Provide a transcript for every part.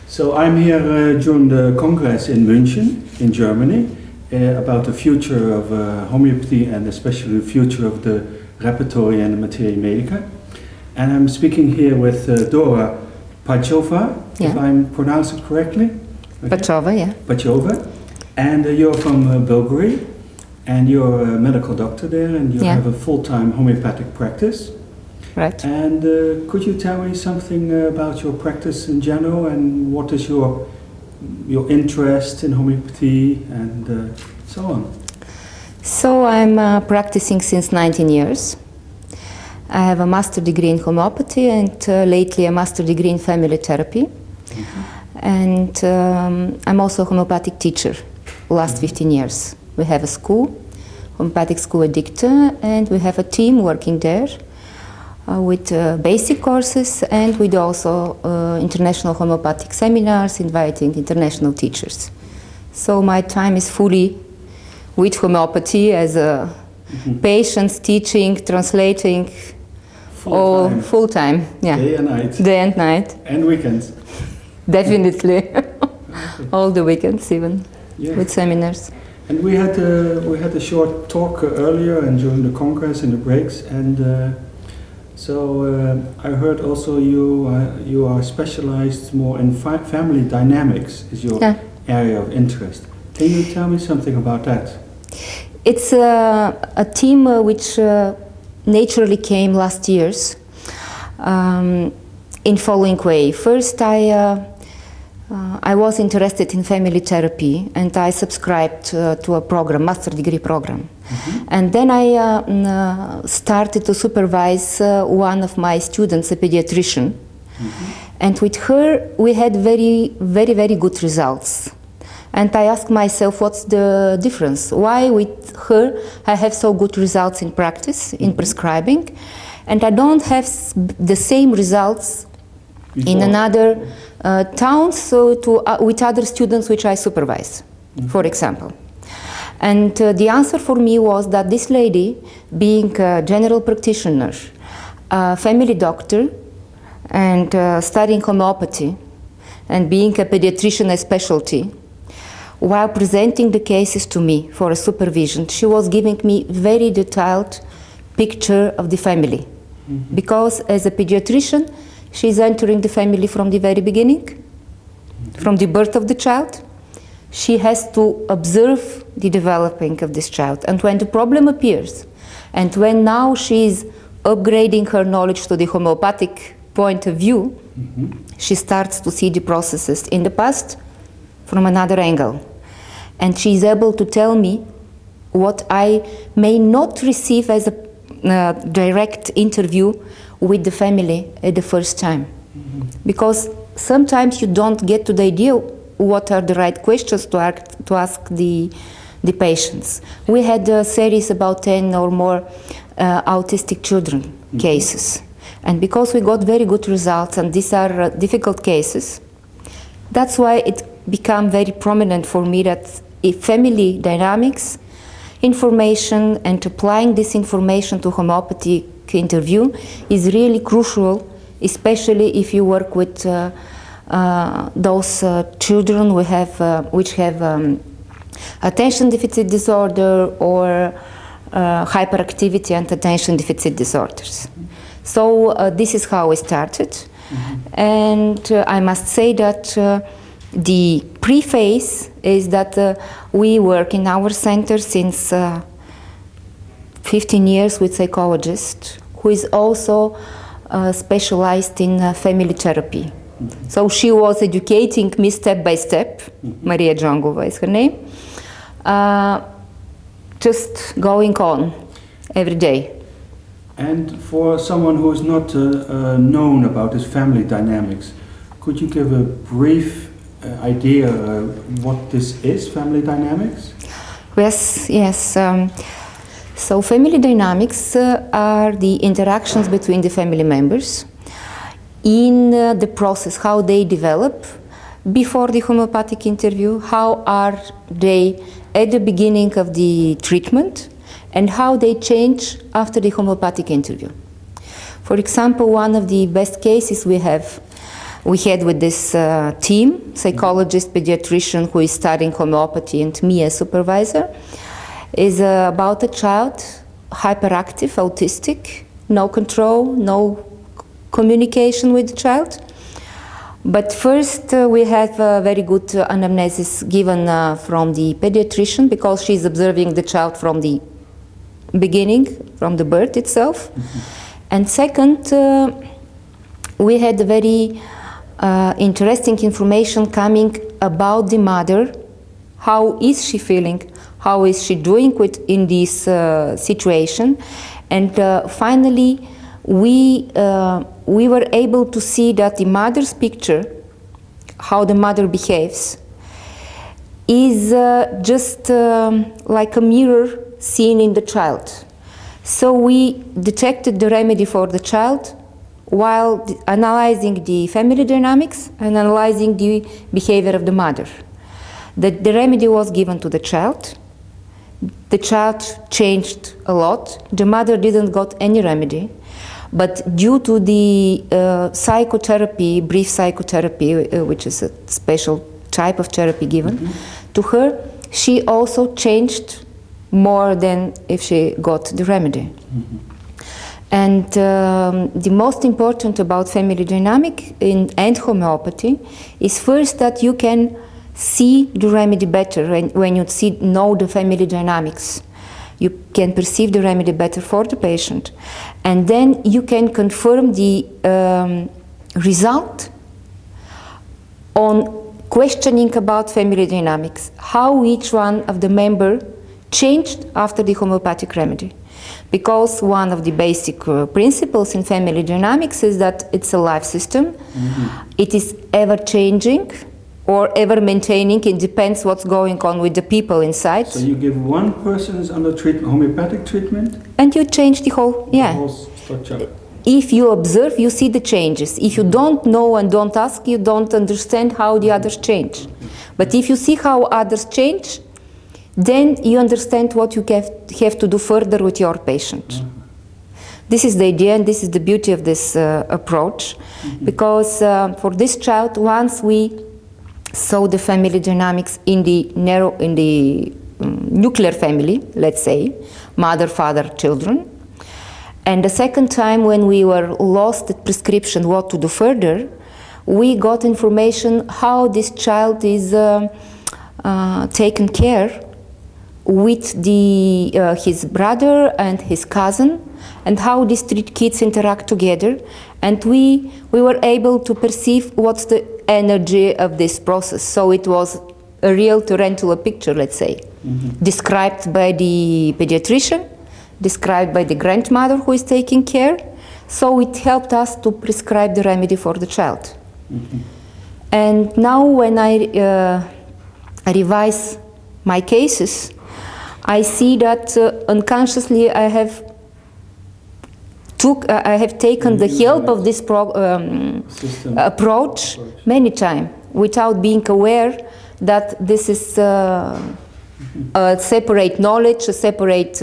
So I'm here during the Congress in Munchen, in Germany, about the future of homeopathy and especially the future of the repertory and the materia medica. And I'm speaking here with Dora Pachova, if I'm pronouncing it correctly. Okay. Pachova, yeah. Pachova. And you're from Bulgary, and you're a medical doctor there, and you have a full-time homeopathic practice. Right. And could you tell me something about your practice in general, and what is your interest in homeopathy and so on? So I'm practicing since 19 years. I have a master degree in homeopathy and lately a master degree in family therapy. And I'm also a homeopathic teacher last 15 years. We have a school, homeopathic school at Dicta, and we have a team working there with basic courses, and we do also international homeopathic seminars inviting international teachers. So my time is fully with homeopathy as a patients, teaching, translating, full time. Yeah. Day and night. Day and night. And weekends. Definitely. All the weekends even, with seminars. And we had a short talk earlier and during the Congress in the breaks, and so I heard also you are specialized more in family dynamics is your area of interest. Can you tell me something about that? It's a theme which naturally came last years in following way. First, I was interested in family therapy, and I subscribed to a program, master degree program. And then I started to supervise one of my students, a pediatrician. And with her, we had very, very, very good results. And I asked myself, what's the difference? Why with her I have so good results in practice, in prescribing, and I don't have the same results in another town, so with other students which I supervise, for example. And the answer for me was that this lady, being a general practitioner, a family doctor, and studying homeopathy, and being a pediatrician as specialty, while presenting the cases to me for a supervision, she was giving me very detailed picture of the family. Because as a pediatrician, she's entering the family from the very beginning, from the birth of the child. She has to observe the developing of this child. And when the problem appears, and when now she's upgrading her knowledge to the homeopathic point of view, she starts to see the processes in the past from another angle. And she's able to tell me what I may not receive as a direct interview with the family at the first time. Because sometimes you don't get to the idea what are the right questions to ask the patients. We had a series about 10 or more autistic children cases. And because we got very good results, and these are difficult cases, that's why it became very prominent for me that if family dynamics, information, and applying this information to homeopathic interview is really crucial, especially if you work with those children which have attention deficit disorder or hyperactivity and attention deficit disorders. So this is how we started. And I must say that the preface is that we work in our center since 15 years with psychologist who is also specialized in family therapy. So she was educating me step by step. Maria Jongova is her name. Just going on every day. And for someone who is not known about this family dynamics, could you give a brief idea what this is, family dynamics? Yes. So family dynamics are the interactions between the family members in the process, how they develop before the homeopathic interview, how are they at the beginning of the treatment, and how they change after the homeopathic interview. For example, one of the best cases we have we had with this team, psychologist, pediatrician who is studying homeopathy, and me as supervisor, is about a child, hyperactive, autistic, no control, no communication with the child. But first we have a very good anamnesis given from the pediatrician, because she's observing the child from the beginning, from the birth itself. And second, we had very interesting information coming about the mother. How is she feeling? How is she doing in this situation? And finally, we were able to see that the mother's picture, how the mother behaves, is just like a mirror seen in the child. So we detected the remedy for the child while analyzing the family dynamics and analyzing the behavior of the mother. The remedy was given to the child. The child changed a lot. The mother didn't got any remedy. But due to the psychotherapy, brief psychotherapy, which is a special type of therapy given to her, she also changed more than if she got the remedy. And the most important about family dynamic and homeopathy is first that you can see the remedy better when you know the family dynamics. You can perceive the remedy better for the patient. And then you can confirm the result on questioning about family dynamics, how each one of the member changed after the homeopathic remedy. Because one of the basic principles in family dynamics is that it's a life system. It is ever changing or ever maintaining. It depends what's going on with the people inside. So you give one person is under treatment, homeopathic treatment, and you change the whole, the whole structure. If you observe, you see the changes. If you don't know and don't ask, you don't understand how the others change. But if you see how others change, then you understand what you have to do further with your patient. This is the idea, and this is the beauty of this approach, because for this child, once we saw the family dynamics in the nuclear family, let's say, mother, father, children, and the second time when we were lost at prescription what to do further, we got information how this child is taken care with his brother and his cousin, and how these three kids interact together. And we were able to perceive what's the energy of this process. So it was a real tarantula picture, let's say, described by the pediatrician, described by the grandmother who is taking care. So it helped us to prescribe the remedy for the child. And now when I revise my cases, I see that unconsciously I have taken the help of this approach many times without being aware that this is a separate knowledge, a separate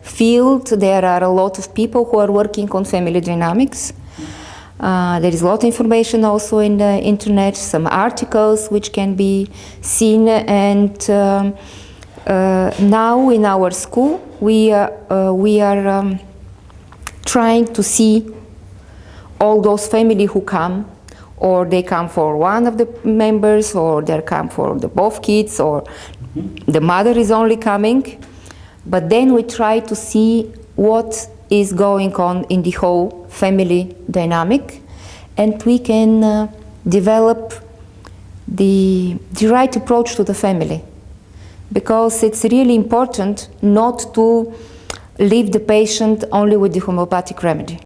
field. There are a lot of people who are working on family dynamics. There is a lot of information also in the internet, some articles which can be seen, and now in our school we are trying to see all those families who come, or they come for one of the members, or they come for the both kids, or the mother is only coming. But then we try to see what is going on in the whole family dynamic, and we can develop the right approach to the family. Because it's really important not to leave the patient only with the homeopathic remedy.